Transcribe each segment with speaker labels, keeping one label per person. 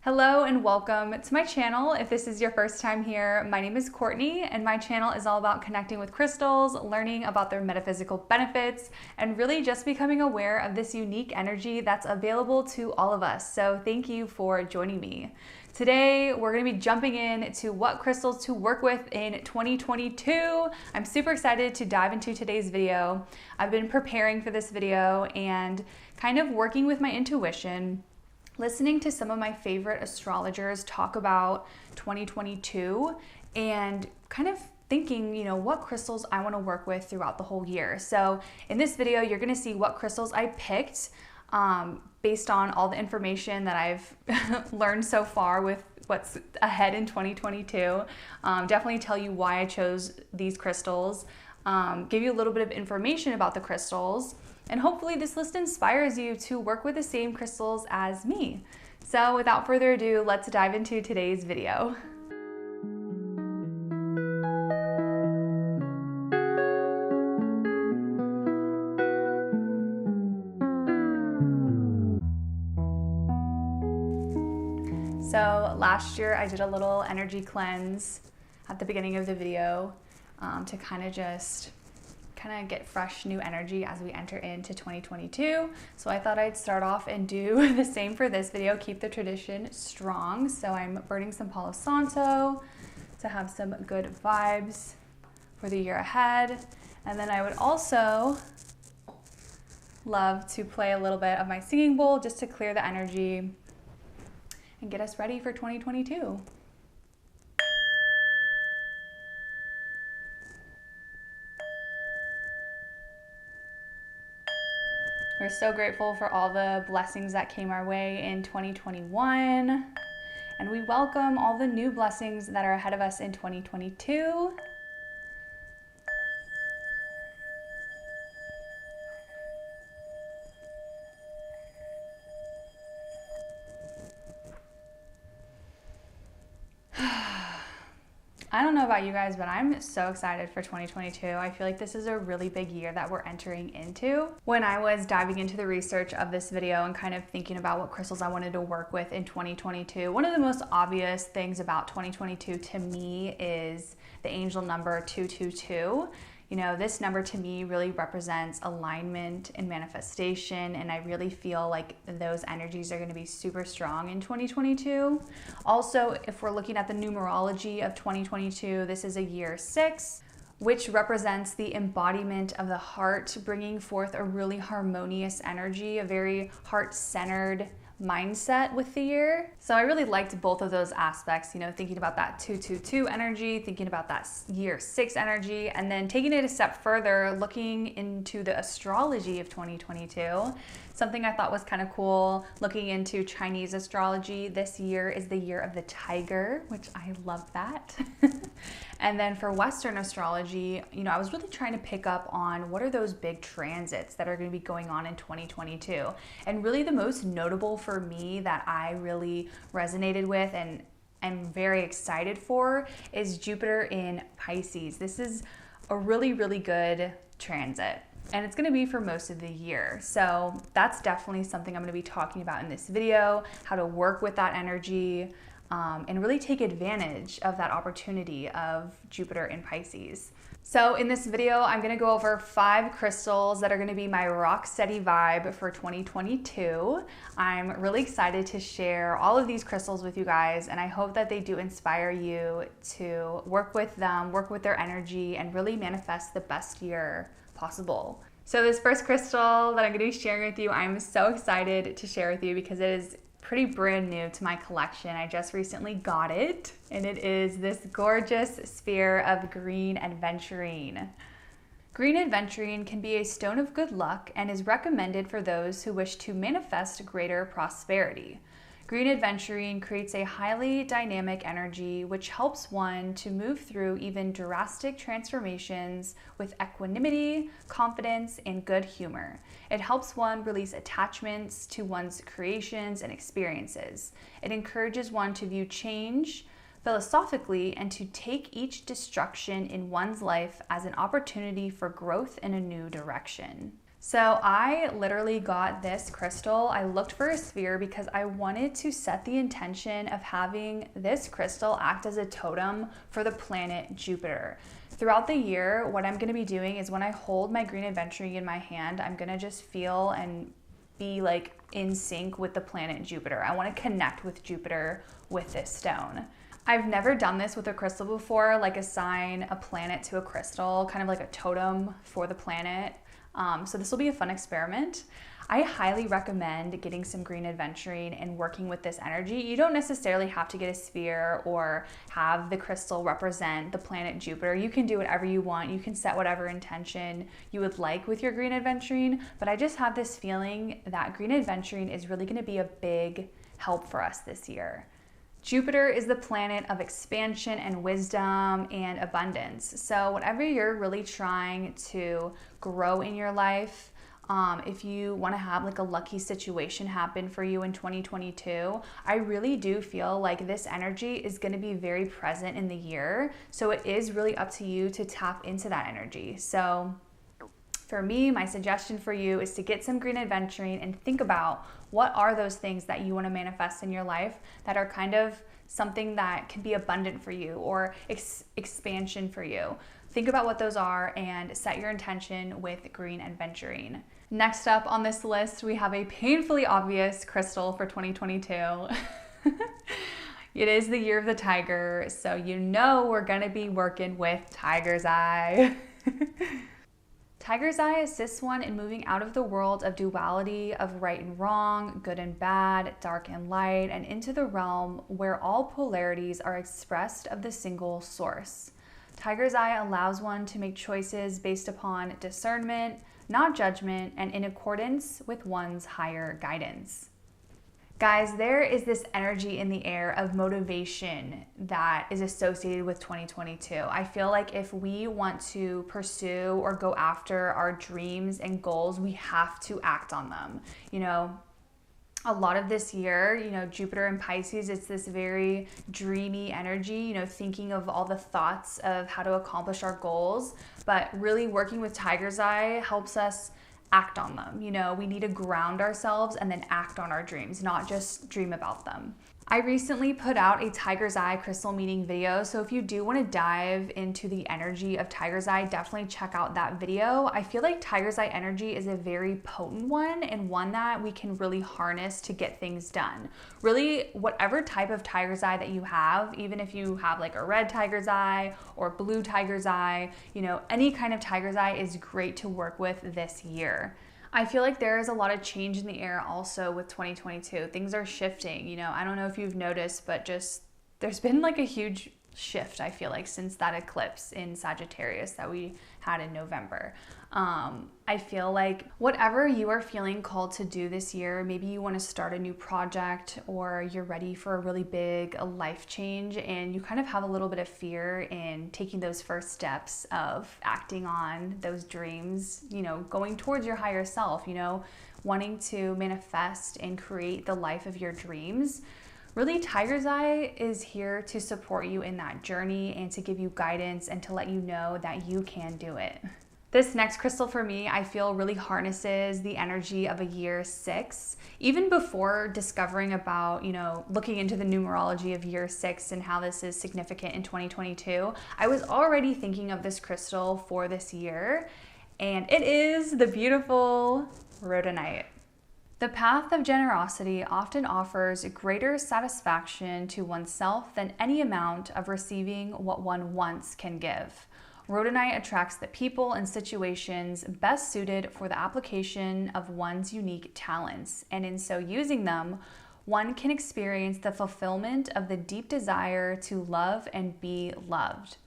Speaker 1: Hello and welcome to my channel. If this is your first time here, my name is Courtney and my channel is all about connecting with crystals, learning about their metaphysical benefits, and really just becoming aware of this unique energy that's available to all of us. So thank you for joining me. Today, we're gonna be jumping into what crystals to work with in 2022. I'm super excited to dive into today's video. I've been preparing for this video and kind of working with my intuition, listening to some of my favorite astrologers talk about 2022 and kind of thinking, what crystals I want to work with throughout the whole year. So in this video, you're going to see what crystals I picked based on all the information that I've learned so far with what's ahead in 2022. Definitely tell you why I chose these crystals, give you a little bit of information about the crystals, and hopefully this list inspires you to work with the same crystals as me. So without further ado, let's dive into today's video. So last year I did a little energy cleanse at the beginning of the video to kind of get fresh new energy as we enter into 2022. So I thought I'd start off and do the same for this video, keep the tradition strong. So I'm burning some Palo Santo to have some good vibes for the year ahead. And then I would also love to play a little bit of my singing bowl just to clear the energy and get us ready for 2022. We're so grateful for all the blessings that came our way in 2021, and we welcome all the new blessings that are ahead of us in 2022. I don't know about you guys, but I'm so excited for 2022. I feel like this is a really big year that we're entering into. When I was diving into the research of this video and kind of thinking about what crystals I wanted to work with in 2022, one of the most obvious things about 2022 to me is the angel number 222. This number to me really represents alignment and manifestation, and I really feel like those energies are going to be super strong in 2022. Also, if we're looking at the numerology of 2022, this is a year 6, which represents the embodiment of the heart, bringing forth a really harmonious energy, a very heart-centered mindset with the year. So I really liked both of those aspects, thinking about that 222 energy, thinking about that year 6 energy, and then taking it a step further, looking into the astrology of 2022. Something I thought was kind of cool, looking into Chinese astrology, this year is the year of the tiger, which I love that. And then for Western astrology, I was really trying to pick up on what are those big transits that are going to be going on in 2022. And really the most notable for me that I really resonated with and am very excited for is Jupiter in Pisces. This is a really, really good transit, and it's going to be for most of the year. So that's definitely something I'm going to be talking about in this video, how to work with that energy, and really take advantage of that opportunity of Jupiter in Pisces. So in this video, I'm gonna go over 5 crystals that are gonna be my rock steady vibe for 2022. I'm really excited to share all of these crystals with you guys, and I hope that they do inspire you to work with them, work with their energy, and really manifest the best year possible. So this first crystal that I'm gonna be sharing with you, I'm so excited to share with you because it is pretty brand new to my collection. I just recently got it, and it is this gorgeous sphere of green aventurine. Green aventurine can be a stone of good luck and is recommended for those who wish to manifest greater prosperity. Green aventurine creates a highly dynamic energy which helps one to move through even drastic transformations with equanimity, confidence, and good humor. It helps one release attachments to one's creations and experiences. It encourages one to view change philosophically and to take each destruction in one's life as an opportunity for growth in a new direction. So I literally got this crystal. I looked for a sphere because I wanted to set the intention of having this crystal act as a totem for the planet Jupiter. Throughout the year, what I'm gonna be doing is when I hold my green aventurine in my hand, I'm gonna just feel and be like in sync with the planet Jupiter. I wanna connect with Jupiter with this stone. I've never done this with a crystal before, like assign a planet to a crystal, kind of like a totem for the planet. So this will be a fun experiment. I highly recommend getting some green aventurine and working with this energy. You don't necessarily have to get a sphere or have the crystal represent the planet Jupiter. You can do whatever you want. You can set whatever intention you would like with your green aventurine, but I just have this feeling that green aventurine is really going to be a big help for us this year. Jupiter is the planet of expansion and wisdom and abundance. So whatever you're really trying to grow in your life, if you want to have like a lucky situation happen for you in 2022, I really do feel like this energy is going to be very present in the year. So it is really up to you to tap into that energy. So for me, my suggestion for you is to get some green aventurine and think about what are those things that you want to manifest in your life that are kind of something that can be abundant for you or expansion for you. Think about what those are and set your intention with green aventurine. Next up on this list, we have a painfully obvious crystal for 2022. It is the year of the tiger, so you know we're gonna be working with Tiger's Eye. Tiger's Eye assists one in moving out of the world of duality of right and wrong, good and bad, dark and light, and into the realm where all polarities are expressed of the single source. Tiger's Eye allows one to make choices based upon discernment, not judgment, and in accordance with one's higher guidance. Guys, there is this energy in the air of motivation that is associated with 2022. I feel like if we want to pursue or go after our dreams and goals, we have to act on them. You know, a lot of this year, Jupiter in Pisces, it's this very dreamy energy, thinking of all the thoughts of how to accomplish our goals, but really working with Tiger's Eye helps us act on them. We need to ground ourselves and then act on our dreams, not just dream about them. I recently put out a Tiger's Eye crystal meeting video, so if you do want to dive into the energy of Tiger's Eye, definitely check out that video. I feel like Tiger's Eye energy is a very potent one and one that we can really harness to get things done. Really, whatever type of Tiger's Eye that you have, even if you have like a red Tiger's Eye or blue Tiger's Eye, any kind of Tiger's Eye is great to work with this year. I feel like there is a lot of change in the air also with 2022. Things are shifting, I don't know if you've noticed, but just there's been like a huge shift, I feel like, since that eclipse in Sagittarius that we had in November. I feel like whatever you are feeling called to do this year, maybe you want to start a new project or you're ready for a really big life change and you kind of have a little bit of fear in taking those first steps of acting on those dreams, going towards your higher self, wanting to manifest and create the life of your dreams. Really, Tiger's Eye is here to support you in that journey and to give you guidance and to let you know that you can do it. This next crystal for me, I feel really harnesses the energy of a year 6. Even before discovering about, looking into the numerology of year 6 and how this is significant in 2022, I was already thinking of this crystal for this year, and it is the beautiful rhodonite. The path of generosity often offers greater satisfaction to oneself than any amount of receiving what one wants can give. Rhodonite attracts the people and situations best suited for the application of one's unique talents, and in so using them, one can experience the fulfillment of the deep desire to love and be loved.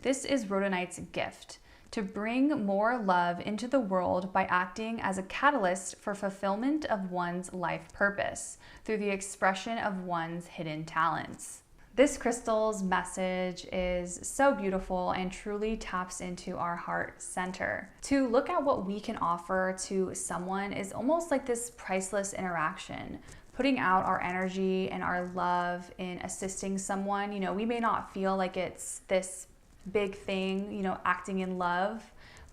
Speaker 1: This is rhodonite's gift, to bring more love into the world by acting as a catalyst for fulfillment of one's life purpose through the expression of one's hidden talents. This crystal's message is so beautiful and truly taps into our heart center. To look at what we can offer to someone is almost like this priceless interaction. Putting out our energy and our love in assisting someone, we may not feel like it's this big thing, acting in love,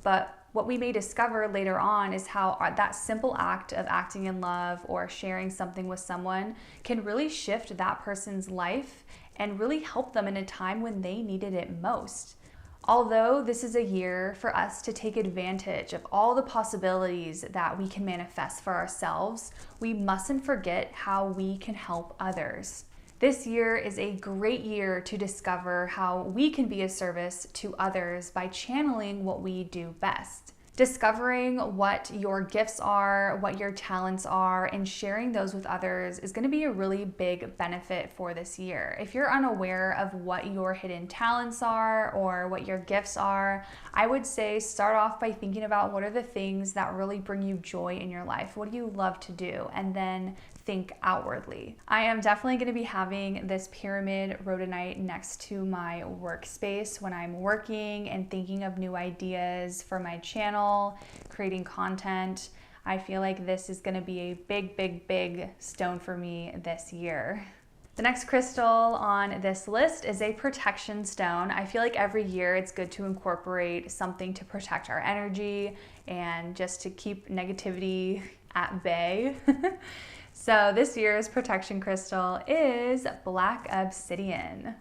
Speaker 1: But what we may discover later on is how that simple act of acting in love or sharing something with someone can really shift that person's life and really help them in a time when they needed it most. Although this is a year for us to take advantage of all the possibilities that we can manifest for ourselves, we mustn't forget how we can help others. This year is a great year to discover how we can be of service to others by channeling what we do best. Discovering what your gifts are, what your talents are, and sharing those with others is going to be a really big benefit for this year. If you're unaware of what your hidden talents are or what your gifts are, I would say start off by thinking about what are the things that really bring you joy in your life. What do you love to do? And then think outwardly. I am definitely going to be having this pyramid rhodonite next to my workspace when I'm working and thinking of new ideas for my channel, creating content. I feel like this is going to be a big stone for me this year. The next crystal on this list is a protection stone. I feel like every year it's good to incorporate something to protect our energy and just to keep negativity at bay. So this year's protection crystal is black obsidian.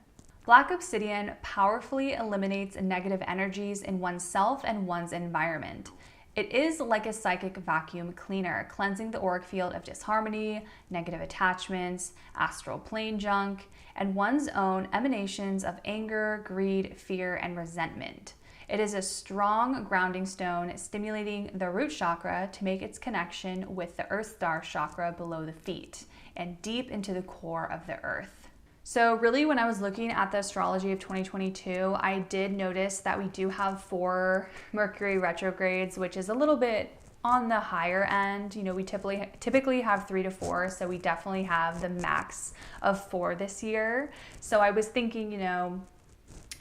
Speaker 1: Black obsidian powerfully eliminates negative energies in oneself and one's environment. It is like a psychic vacuum cleaner, cleansing the auric field of disharmony, negative attachments, astral plane junk, and one's own emanations of anger, greed, fear, and resentment. It is a strong grounding stone, stimulating the root chakra to make its connection with the earth star chakra below the feet and deep into the core of the earth. So really, when I was looking at the astrology of 2022, I did notice that we do have 4 Mercury retrogrades, which is a little bit on the higher end. You know, we typically have 3 to 4, so we definitely have the max of 4 this year. So I was thinking, you know,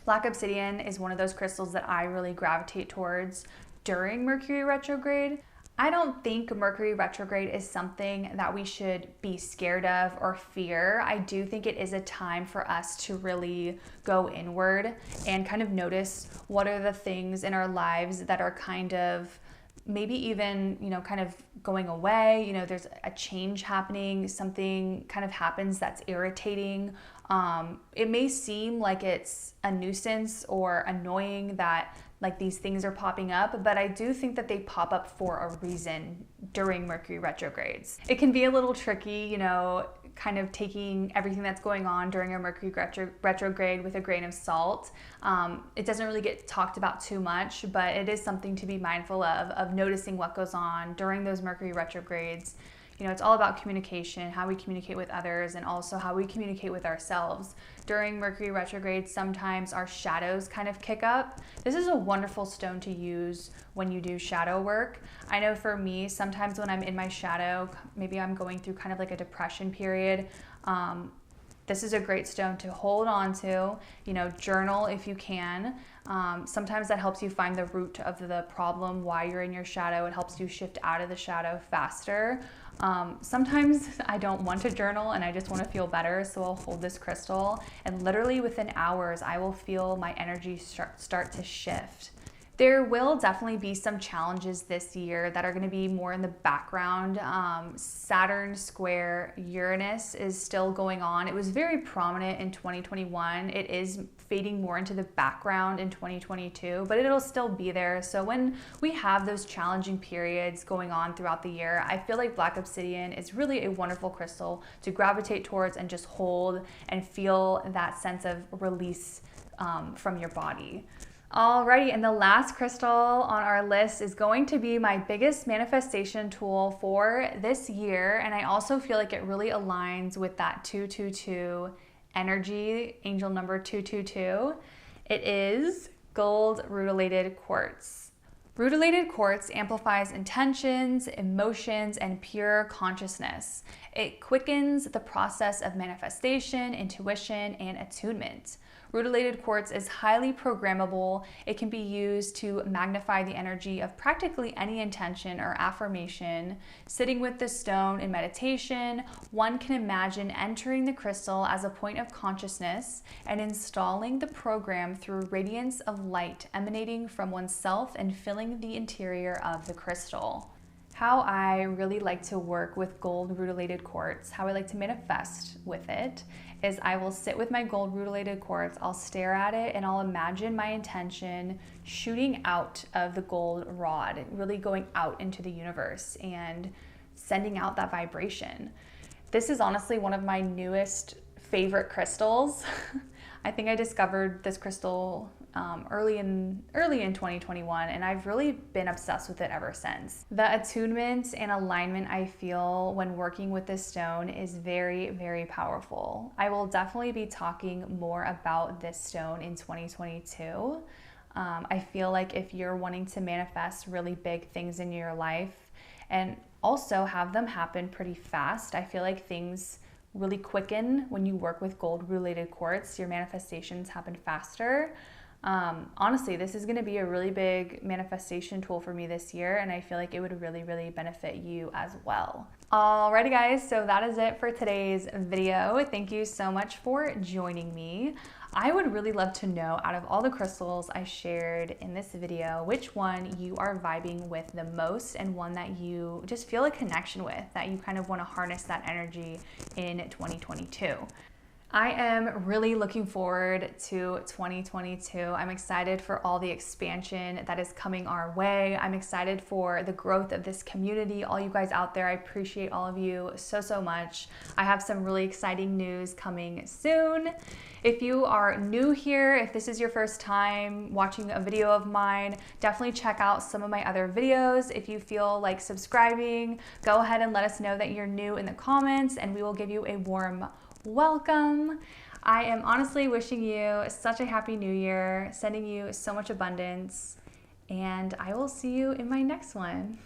Speaker 1: black obsidian is one of those crystals that I really gravitate towards during Mercury retrograde. I don't think Mercury retrograde is something that we should be scared of or fear. I do think it is a time for us to really go inward and kind of notice what are the things in our lives that are kind of maybe even, you know, kind of going away. You know, there's a change happening, something kind of happens that's irritating. It may seem like it's a nuisance or annoying that like these things are popping up, but I do think that they pop up for a reason during Mercury retrogrades. It can be a little tricky, you know, kind of taking everything that's going on during a Mercury retrograde with a grain of salt. It doesn't really get talked about too much, but it is something to be mindful of noticing what goes on during those Mercury retrogrades. You know, it's all about communication, how we communicate with others, and also how we communicate with ourselves. During Mercury retrograde, sometimes our shadows kind of kick up. This is a wonderful stone to use when you do shadow work. I know for me, sometimes when I'm in my shadow, maybe I'm going through kind of like a depression period, this is a great stone to hold on to. You know, journal if you can. Sometimes that helps you find the root of the problem, why you're in your shadow. It helps you shift out of the shadow faster. Sometimes I don't want to journal and I just want to feel better, so I'll hold this crystal and literally within hours I will feel my energy start to shift. There will definitely be some challenges this year that are going to be more in the background. Saturn square Uranus is still going on. It was very prominent in 2021. It is fading more into the background in 2022, but it'll still be there. So when we have those challenging periods going on throughout the year, I feel like black obsidian is really a wonderful crystal to gravitate towards and just hold and feel that sense of release from your body. Alrighty, and the last crystal on our list is going to be my biggest manifestation tool for this year, and I also feel like it really aligns with that 222 energy, angel number 222. It is gold rutilated quartz. Rutilated quartz amplifies intentions, emotions, and pure consciousness. It quickens the process of manifestation, intuition, and attunement. Rutilated quartz is highly programmable. It can be used to magnify the energy of practically any intention or affirmation. Sitting with the stone in meditation, one can imagine entering the crystal as a point of consciousness and installing the program through radiance of light emanating from oneself and filling the interior of the crystal. How I really like to work with gold rutilated quartz, how I like to manifest with it, is I will sit with my gold rutilated quartz, I'll stare at it, and I'll imagine my intention shooting out of the gold rod, really going out into the universe and sending out that vibration. This is honestly one of my newest favorite crystals. I think I discovered this crystal early in 2021, and I've really been obsessed with it ever since. The attunement and alignment I feel when working with this stone is very, very powerful. I will definitely be talking more about this stone in 2022. I feel like if you're wanting to manifest really big things in your life and also have them happen pretty fast, I feel like things really quicken when you work with gold rutilated quartz. Your manifestations happen faster. Honestly, this is going to be a really big manifestation tool for me this year, and I feel like it would really, really benefit you as well. Alrighty guys, so that is it for today's video. Thank you so much for joining me. I would really love to know, out of all the crystals I shared in this video, which one you are vibing with the most and one that you just feel a connection with, that you kind of want to harness that energy in 2022. I am really looking forward to 2022. I'm excited for all the expansion that is coming our way. I'm excited for the growth of this community. All you guys out there, I appreciate all of you so, so much. I have some really exciting news coming soon. If you are new here, if this is your first time watching a video of mine, definitely check out some of my other videos. If you feel like subscribing, go ahead and let us know that you're new in the comments, and we will give you a warm welcome. I am honestly wishing you such a happy new year, sending you so much abundance, and I will see you in my next one.